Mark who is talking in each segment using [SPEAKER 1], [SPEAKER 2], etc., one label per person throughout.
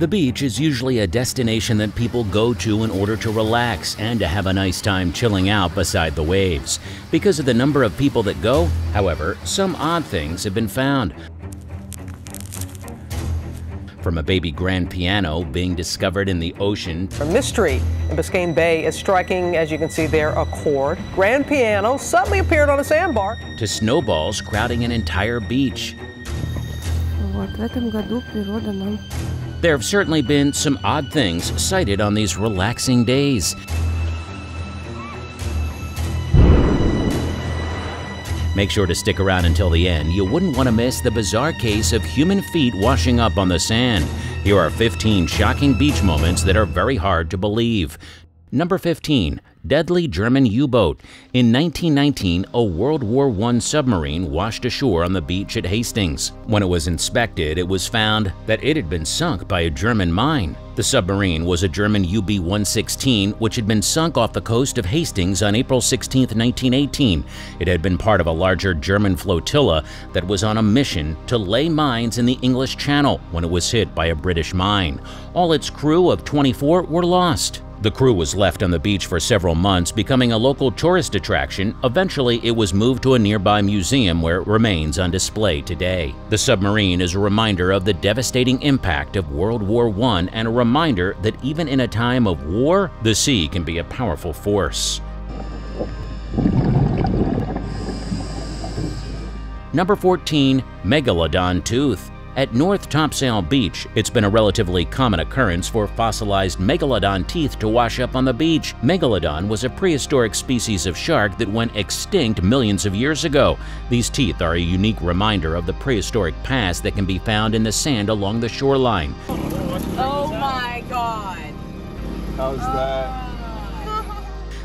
[SPEAKER 1] The beach is usually a destination that people go to in order to relax and to have a nice time chilling out beside the waves. Because of the number of people that go, however, some odd things have been found. From a baby grand piano being discovered in the ocean.
[SPEAKER 2] A mystery in Biscayne Bay is striking, as you can see there, a chord. Grand piano suddenly appeared on a sandbar.
[SPEAKER 1] To snowballs crowding an entire beach. There have certainly been some odd things sighted on these relaxing days. Make sure to stick around until the end. You wouldn't want to miss the bizarre case of human feet washing up on the sand. Here are 15 shocking beach moments that are very hard to believe. Number 15. Deadly German U-boat. In 1919, a World War I submarine washed ashore on the beach at Hastings. When it was inspected, it was found that it had been sunk by a German mine. The submarine was a German UB-116, which had been sunk off the coast of Hastings on April 16, 1918. It had been part of a larger German flotilla that was on a mission to lay mines in the English Channel when it was hit by a British mine. All its crew of 24 were lost. The crew was left on the beach for several months, becoming a local tourist attraction. Eventually, it was moved to a nearby museum where it remains on display today. The submarine is a reminder of the devastating impact of World War I and a reminder that even in a time of war, the sea can be a powerful force. Number 14. Megalodon tooth. At North Topsail Beach, it's been a relatively common occurrence for fossilized megalodon teeth to wash up on the beach. Megalodon was a prehistoric species of shark that went extinct millions of years ago. These teeth are a unique reminder of the prehistoric past that can be found in the sand along the shoreline.
[SPEAKER 2] Oh my God!
[SPEAKER 3] How's that?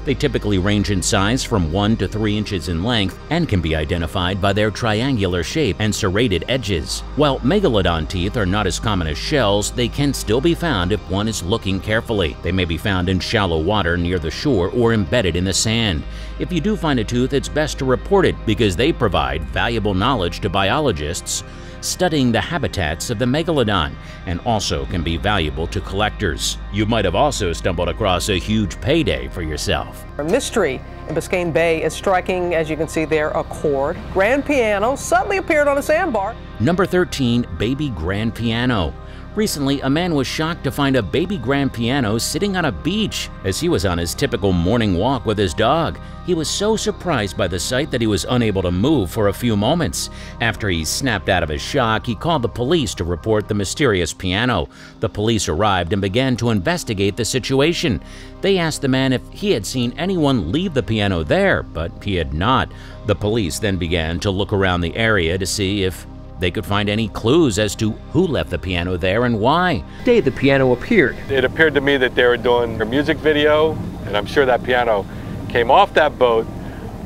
[SPEAKER 1] They typically range in size from 1 to 3 inches in length and can be identified by their triangular shape and serrated edges. While megalodon teeth are not as common as shells, they can still be found if one is looking carefully. They may be found in shallow water near the shore or embedded in the sand. If you do find a tooth, it's best to report it because they provide valuable knowledge to biologists studying the habitats of the megalodon, and also can be valuable to collectors. You might have also stumbled across a huge payday for yourself.
[SPEAKER 2] A mystery in Biscayne Bay is striking, as you can see there, a chord. Grand piano suddenly appeared on a sandbar.
[SPEAKER 1] Number 13. Baby grand piano. Recently, a man was shocked to find a baby grand piano sitting on a beach as he was on his typical morning walk with his dog. He was so surprised by the sight that he was unable to move for a few moments. After he snapped out of his shock, he called the police to report the mysterious piano. The police arrived and began to investigate the situation. They asked the man if he had seen anyone leave the piano there, but he had not. The police then began to look around the area to see if they could find any clues as to who left the piano there and why.
[SPEAKER 4] The day the piano appeared.
[SPEAKER 3] It appeared to me that they were doing a music video, and I'm sure that piano came off that boat,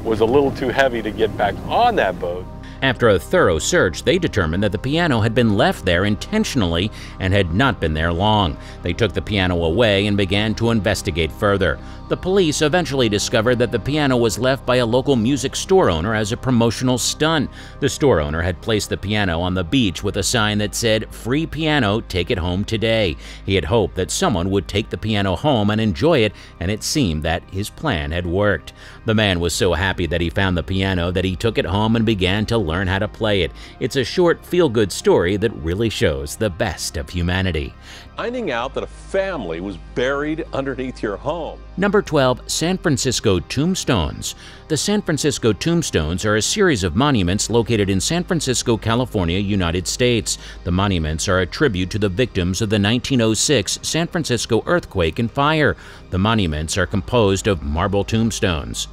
[SPEAKER 3] was a little too heavy to get back on that boat.
[SPEAKER 1] After a thorough search, they determined that the piano had been left there intentionally and had not been there long. They took the piano away and began to investigate further. The police eventually discovered that the piano was left by a local music store owner as a promotional stunt. The store owner had placed the piano on the beach with a sign that said, "Free piano, take it home today." He had hoped that someone would take the piano home and enjoy it, and it seemed that his plan had worked. The man was so happy that he found the piano that he took it home and began to learn how to play it. It's a short, feel-good story that really shows the best of humanity.
[SPEAKER 5] Finding out that a family was buried underneath your home.
[SPEAKER 1] Number 12. San Francisco Tombstones. The San Francisco Tombstones are a series of monuments located in San Francisco, California, United States. The monuments are a tribute to the victims of the 1906 San Francisco earthquake and fire. The monuments are composed of marble tombstones,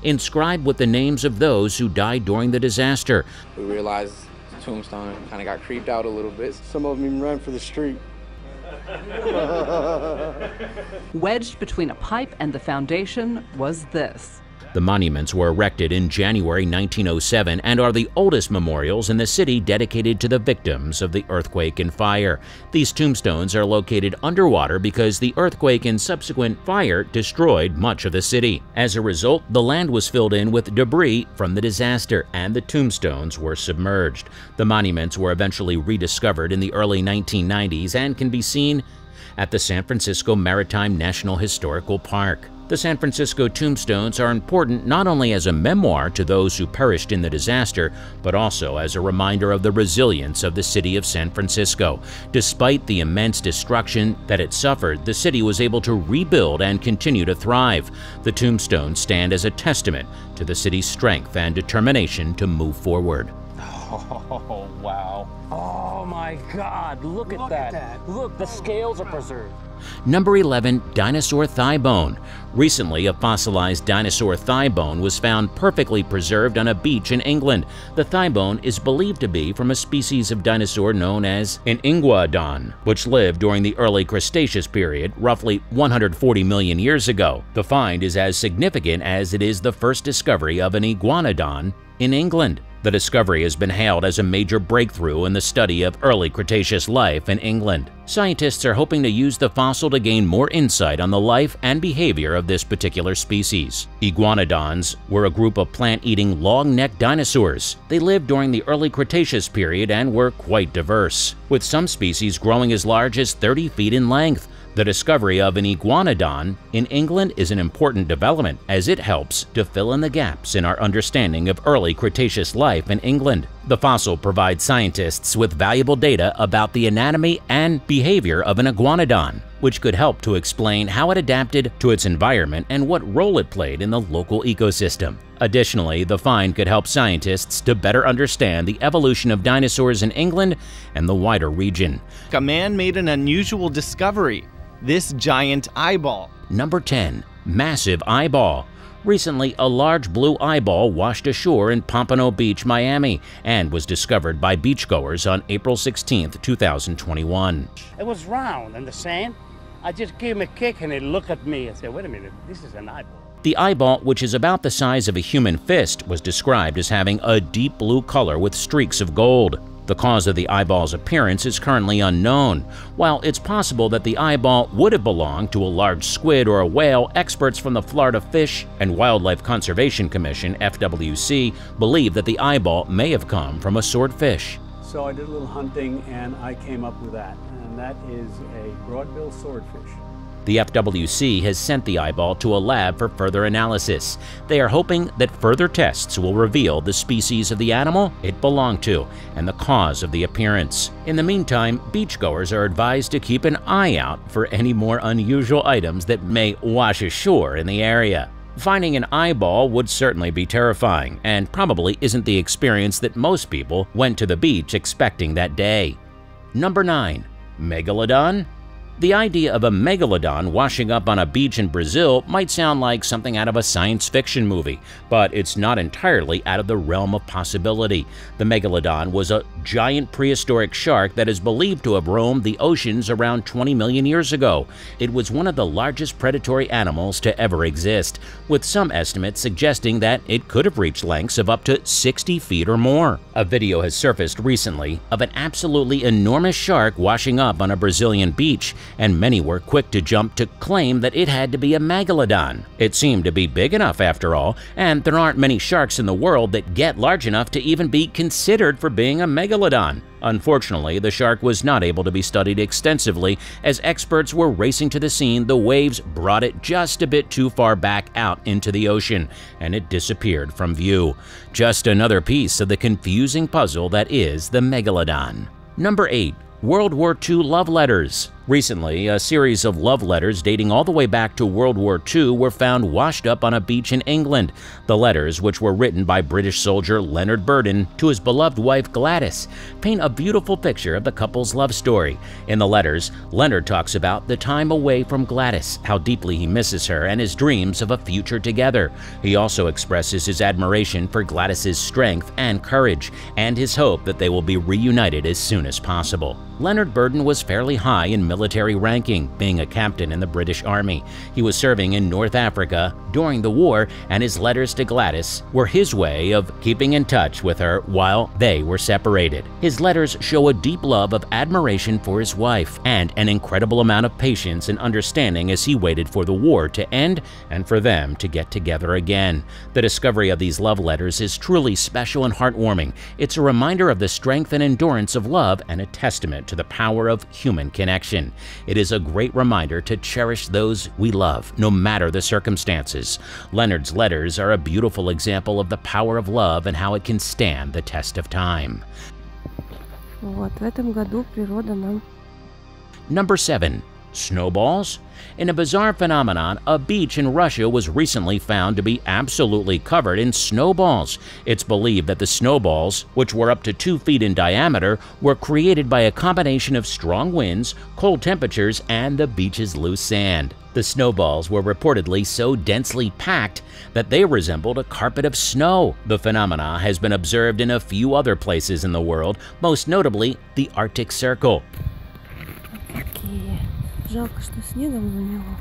[SPEAKER 1] inscribed with the names of those who died during the disaster.
[SPEAKER 6] We realized the tombstone kind of got creeped out a little bit.
[SPEAKER 7] Some of them even ran for the street.
[SPEAKER 8] Wedged between a pipe and the foundation was this.
[SPEAKER 1] The monuments were erected in January 1907 and are the oldest memorials in the city dedicated to the victims of the earthquake and fire. These tombstones are located underwater because the earthquake and subsequent fire destroyed much of the city. As a result, the land was filled in with debris from the disaster and the tombstones were submerged. The monuments were eventually rediscovered in the early 1990s and can be seen at the San Francisco Maritime National Historical Park. The San Francisco tombstones are important not only as a memoir to those who perished in the disaster, but also as a reminder of the resilience of the city of San Francisco. Despite the immense destruction that it suffered, the city was able to rebuild and continue to thrive. The tombstones stand as a testament to the city's strength and determination to move forward.
[SPEAKER 4] Oh, wow. Oh my God, look at that. Look, the scales are preserved.
[SPEAKER 1] Number 11. Dinosaur thigh bone. Recently, a fossilized dinosaur thigh bone was found perfectly preserved on a beach in England. The thigh bone is believed to be from a species of dinosaur known as an iguanodon, which lived during the early Cretaceous period, roughly 140 million years ago. The find is as significant as it is the first discovery of an iguanodon in England. The discovery has been hailed as a major breakthrough in the study of early Cretaceous life in England. Scientists are hoping to use the fossil to gain more insight on the life and behavior of this particular species. Iguanodons were a group of plant-eating long-necked dinosaurs. They lived during the early Cretaceous period and were quite diverse, with some species growing as large as 30 feet in length. The discovery of an iguanodon in England is an important development as it helps to fill in the gaps in our understanding of early Cretaceous life in England. The fossil provides scientists with valuable data about the anatomy and behavior of an iguanodon, which could help to explain how it adapted to its environment and what role it played in the local ecosystem. Additionally, the find could help scientists to better understand the evolution of dinosaurs in England and the wider region.
[SPEAKER 7] A man made an unusual discovery: this giant eyeball.
[SPEAKER 1] Number 10. Massive eyeball. Recently, a large blue eyeball washed ashore in Pompano Beach, Miami, and was discovered by beachgoers on April 16, 2021.
[SPEAKER 8] It was round in the sand. I just gave him a kick and he looked at me and said, "Wait a minute, this is an eyeball."
[SPEAKER 1] The eyeball, which is about the size of a human fist, was described as having a deep blue color with streaks of gold. The cause of the eyeball's appearance is currently unknown. While it's possible that the eyeball would have belonged to a large squid or a whale, experts from the Florida Fish and Wildlife Conservation Commission, FWC, believe that the eyeball may have come from a swordfish.
[SPEAKER 9] So I did a little hunting and I came up with that, and that is a broadbill swordfish.
[SPEAKER 1] The FWC has sent the eyeball to a lab for further analysis. They are hoping that further tests will reveal the species of the animal it belonged to and the cause of the appearance. In the meantime, beachgoers are advised to keep an eye out for any more unusual items that may wash ashore in the area. Finding an eyeball would certainly be terrifying and probably isn't the experience that most people went to the beach expecting that day. Number 9. Megalodon. The idea of a megalodon washing up on a beach in Brazil might sound like something out of a science fiction movie, but it's not entirely out of the realm of possibility. The megalodon was a giant prehistoric shark that is believed to have roamed the oceans around 20 million years ago. It was one of the largest predatory animals to ever exist, with some estimates suggesting that it could have reached lengths of up to 60 feet or more. A video has surfaced recently of an absolutely enormous shark washing up on a Brazilian beach, and many were quick to jump to claim that it had to be a megalodon. It seemed to be big enough after all, and there aren't many sharks in the world that get large enough to even be considered for being a megalodon. Unfortunately, the shark was not able to be studied extensively as experts were racing to the scene. The waves brought it just a bit too far back out into the ocean, and it disappeared from view. Just another piece of the confusing puzzle that is the megalodon. Number 8. World War II love letters. Recently, a series of love letters dating all the way back to World War II were found washed up on a beach in England. The letters, which were written by British soldier Leonard Burden to his beloved wife Gladys, paint a beautiful picture of the couple's love story. In the letters, Leonard talks about the time away from Gladys, how deeply he misses her, and his dreams of a future together. He also expresses his admiration for Gladys's strength and courage, and his hope that they will be reunited as soon as possible. Leonard Burden was fairly high in military ranking, being a captain in the British Army. He was serving in North Africa during the war, and his letters to Gladys were his way of keeping in touch with her while they were separated. His letters show a deep love of admiration for his wife and an incredible amount of patience and understanding as he waited for the war to end and for them to get together again. The discovery of these love letters is truly special and heartwarming. It's a reminder of the strength and endurance of love and a testament to the power of human connection. It is a great reminder to cherish those we love, no matter the circumstances. Leonard's letters are a beautiful example of the power of love and how it can stand the test of time.
[SPEAKER 10] Вот, в этом году природа нам...
[SPEAKER 1] Number 7. Snowballs? In a bizarre phenomenon, a beach in Russia was recently found to be absolutely covered in snowballs. It's believed that the snowballs, which were up to 2 feet in diameter, were created by a combination of strong winds, cold temperatures, and the beach's loose sand. The snowballs were reportedly so densely packed that they resembled a carpet of snow. The phenomena has been observed in a few other places in the world, most notably the Arctic Circle.
[SPEAKER 10] Жалко, что снегом замело.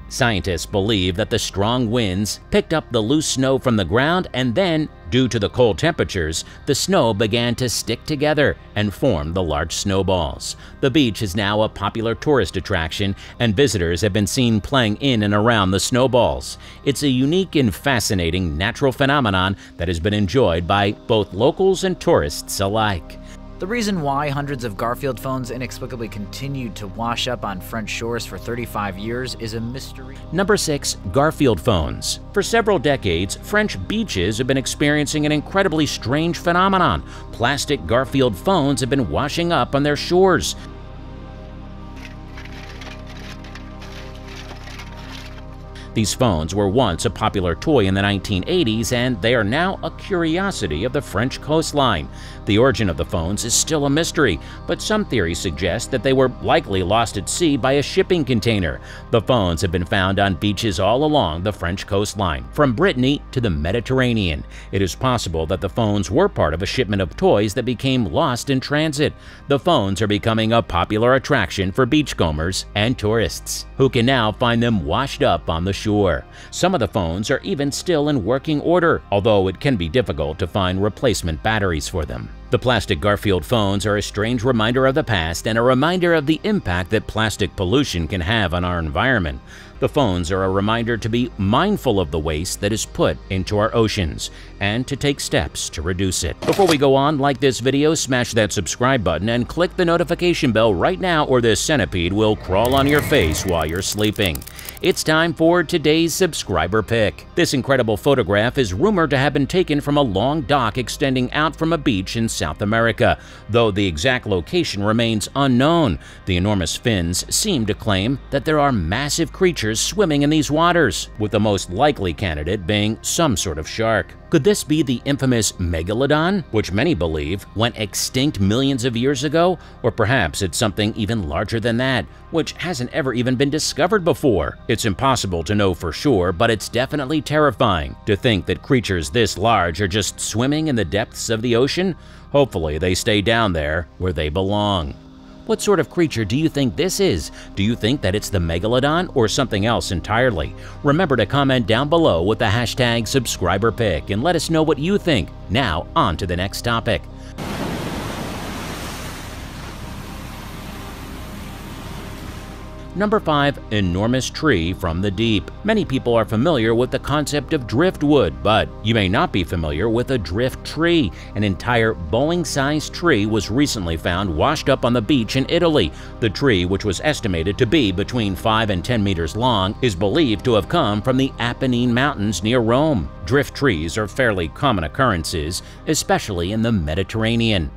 [SPEAKER 1] Scientists believe that the strong winds picked up the loose snow from the ground, and then, due to the cold temperatures, the snow began to stick together and form the large snowballs. The beach is now a popular tourist attraction, and visitors have been seen playing in and around the snowballs. It's a unique and fascinating natural phenomenon that has been enjoyed by both locals and tourists alike.
[SPEAKER 11] The reason why hundreds of Garfield phones inexplicably continued to wash up on French shores for 35 years is a mystery.
[SPEAKER 1] Number 6. Garfield phones. For several decades, French beaches have been experiencing an incredibly strange phenomenon. Plastic Garfield phones have been washing up on their shores. These phones were once a popular toy in the 1980s, and they are now a curiosity of the French coastline. The origin of the phones is still a mystery, but some theories suggest that they were likely lost at sea by a shipping container. The phones have been found on beaches all along the French coastline, from Brittany to the Mediterranean. It is possible that the phones were part of a shipment of toys that became lost in transit. The phones are becoming a popular attraction for beachcombers and tourists, who can now find them washed up on the shore. Some of the phones are even still in working order, although it can be difficult to find replacement batteries for them. The plastic Garfield phones are a strange reminder of the past and a reminder of the impact that plastic pollution can have on our environment. The phones are a reminder to be mindful of the waste that is put into our oceans and to take steps to reduce it. Before we go on, like this video, smash that subscribe button, and click the notification bell right now, or this centipede will crawl on your face while you're sleeping. It's time for today's subscriber pick. This incredible photograph is rumored to have been taken from a long dock extending out from a beach in South America, though the exact location remains unknown. The enormous fins seem to claim that there are massive creatures swimming in these waters, with the most likely candidate being some sort of shark. Could this be the infamous Megalodon, which many believe went extinct millions of years ago? Or perhaps it's something even larger than that, which hasn't ever even been discovered before. It's impossible to know for sure, but it's definitely terrifying to think that creatures this large are just swimming in the depths of the ocean. Hopefully they stay down there where they belong. What sort of creature do you think this is? Do you think that it's the Megalodon or something else entirely? Remember to comment down below with the hashtag #subscriberpick and let us know what you think. Now, on to the next topic. Number 5. Enormous tree from the deep. Many people are familiar with the concept of driftwood, but you may not be familiar with a drift tree. An entire bowling-sized tree was recently found washed up on the beach in Italy. The tree, which was estimated to be between 5 and 10 meters long, is believed to have come from the Apennine Mountains near Rome. Drift trees are fairly common occurrences, especially in the Mediterranean.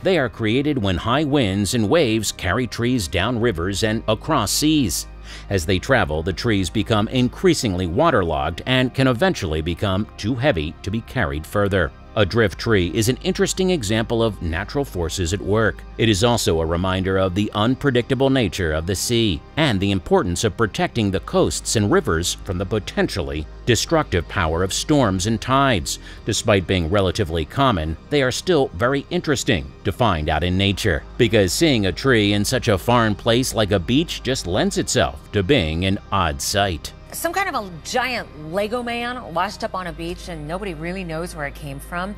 [SPEAKER 1] They are created when high winds and waves carry trees down rivers and across seas. As they travel, the trees become increasingly waterlogged and can eventually become too heavy to be carried further. A drift tree is an interesting example of natural forces at work. It is also a reminder of the unpredictable nature of the sea and the importance of protecting the coasts and rivers from the potentially destructive power of storms and tides. Despite being relatively common, they are still very interesting to find out in nature, because seeing a tree in such a foreign place like a beach just lends itself to being an odd sight.
[SPEAKER 12] Some kind of a giant Lego man washed up on a beach and nobody really knows where it came from.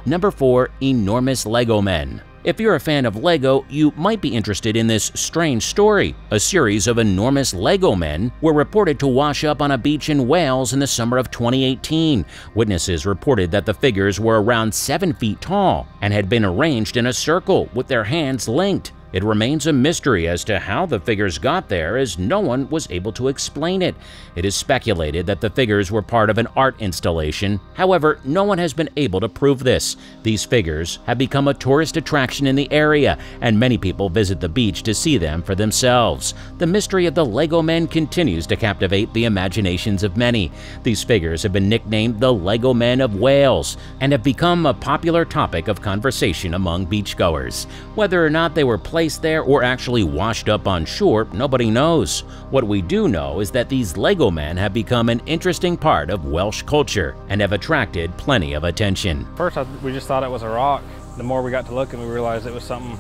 [SPEAKER 1] Number 4. Enormous Lego men. If you're a fan of Lego, you might be interested in this strange story. A series of enormous Lego men were reported to wash up on a beach in Wales in the summer of 2018. Witnesses reported that the figures were around 7 feet tall and had been arranged in a circle with their hands linked. It remains a mystery as to how the figures got there, as no one was able to explain it. It is speculated that the figures were part of an art installation. However, no one has been able to prove this. These figures have become a tourist attraction in the area, and many people visit the beach to see them for themselves. The mystery of the Lego men continues to captivate the imaginations of many. These figures have been nicknamed the Lego Men of Wales and have become a popular topic of conversation among beachgoers. Whether or not they were placed there or actually washed up on shore, nobody knows. What we do know is that these Lego men have become an interesting part of Welsh culture and have attracted plenty of attention.
[SPEAKER 13] First, we just thought it was a rock. The more we got to looking, we realized it was something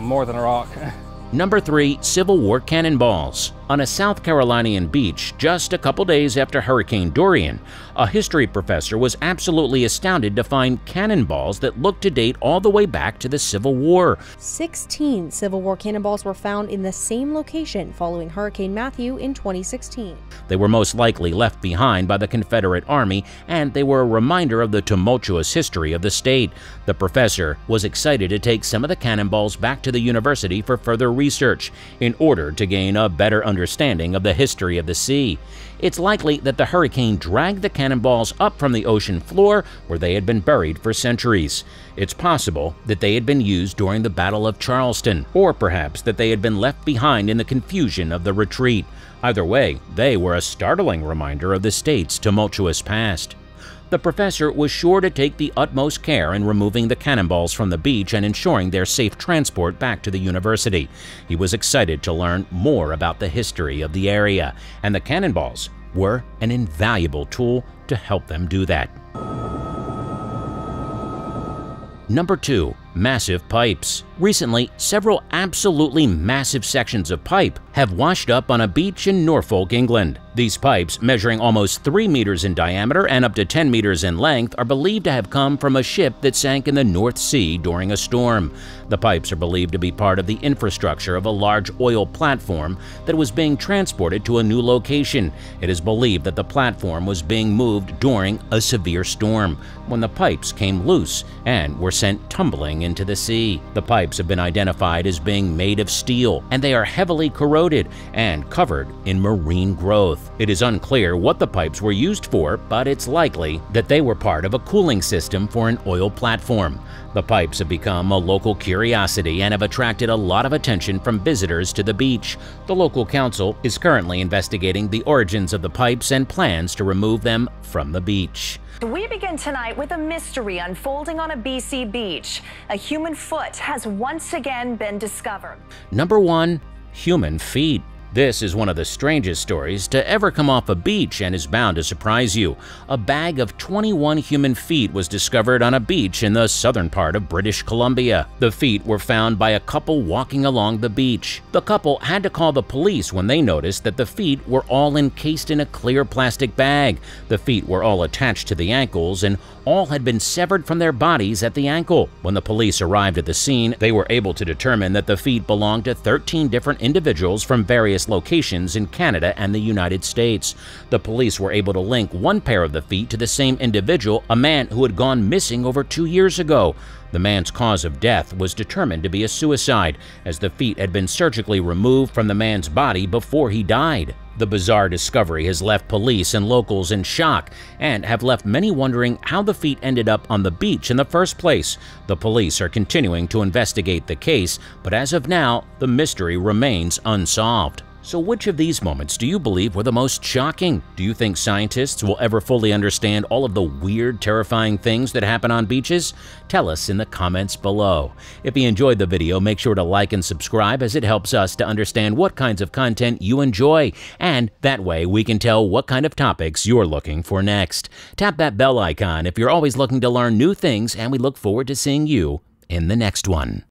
[SPEAKER 13] more than a rock.
[SPEAKER 1] Number 3. Civil War Cannonballs. On a South Carolinian beach just a couple days after Hurricane Dorian, a history professor was absolutely astounded to find cannonballs that looked to date all the way back to the Civil War.
[SPEAKER 14] 16 Civil War cannonballs were found in the same location following Hurricane Matthew in 2016.
[SPEAKER 1] They were most likely left behind by the Confederate Army, and they were a reminder of the tumultuous history of the state. The professor was excited to take some of the cannonballs back to the university for further research in order to gain a better understanding of the history of the sea. It's likely that the hurricane dragged the cannonballs up from the ocean floor where they had been buried for centuries. It's possible that they had been used during the Battle of Charleston, or perhaps that they had been left behind in the confusion of the retreat. Either way, they were a startling reminder of the state's tumultuous past. The professor was sure to take the utmost care in removing the cannonballs from the beach and ensuring their safe transport back to the university. He was excited to learn more about the history of the area, and the cannonballs were an invaluable tool to help them do that. Number 2. Massive pipes. Recently, several absolutely massive sections of pipe have washed up on a beach in Norfolk, England. These pipes, measuring almost 3 meters in diameter and up to 10 meters in length, are believed to have come from a ship that sank in the North Sea during a storm. The pipes are believed to be part of the infrastructure of a large oil platform that was being transported to a new location. It is believed that the platform was being moved during a severe storm when the pipes came loose and were sent tumbling into the sea. The pipes have been identified as being made of steel, and they are heavily corroded and covered in marine growth. It is unclear what the pipes were used for, but it's likely that they were part of a cooling system for an oil platform. The pipes have become a local curiosity and have attracted a lot of attention from visitors to the beach. The local council is currently investigating the origins of the pipes and plans to remove them from the beach.
[SPEAKER 15] We begin tonight with a mystery unfolding on a BC beach. A human foot has once again been discovered.
[SPEAKER 1] Number 1. Human feet. This is one of the strangest stories to ever come off a beach and is bound to surprise you. A bag of 21 human feet was discovered on a beach in the southern part of British Columbia. The feet were found by a couple walking along the beach. The couple had to call the police when they noticed that the feet were all encased in a clear plastic bag. The feet were all attached to the ankles, and all had been severed from their bodies at the ankle. When the police arrived at the scene, they were able to determine that the feet belonged to 13 different individuals from various locations in Canada and the United States. The police were able to link one pair of the feet to the same individual, a man who had gone missing over 2 years ago. The man's cause of death was determined to be a suicide, as the feet had been surgically removed from the man's body before he died. The bizarre discovery has left police and locals in shock and have left many wondering how the feet ended up on the beach in the first place. The police are continuing to investigate the case, but as of now, the mystery remains unsolved. So which of these moments do you believe were the most shocking? Do you think scientists will ever fully understand all of the weird, terrifying things that happen on beaches? Tell us in the comments below. If you enjoyed the video, make sure to like and subscribe, as it helps us to understand what kinds of content you enjoy, and that way we can tell what kind of topics you're looking for next. Tap that bell icon if you're always looking to learn new things, and we look forward to seeing you in the next one.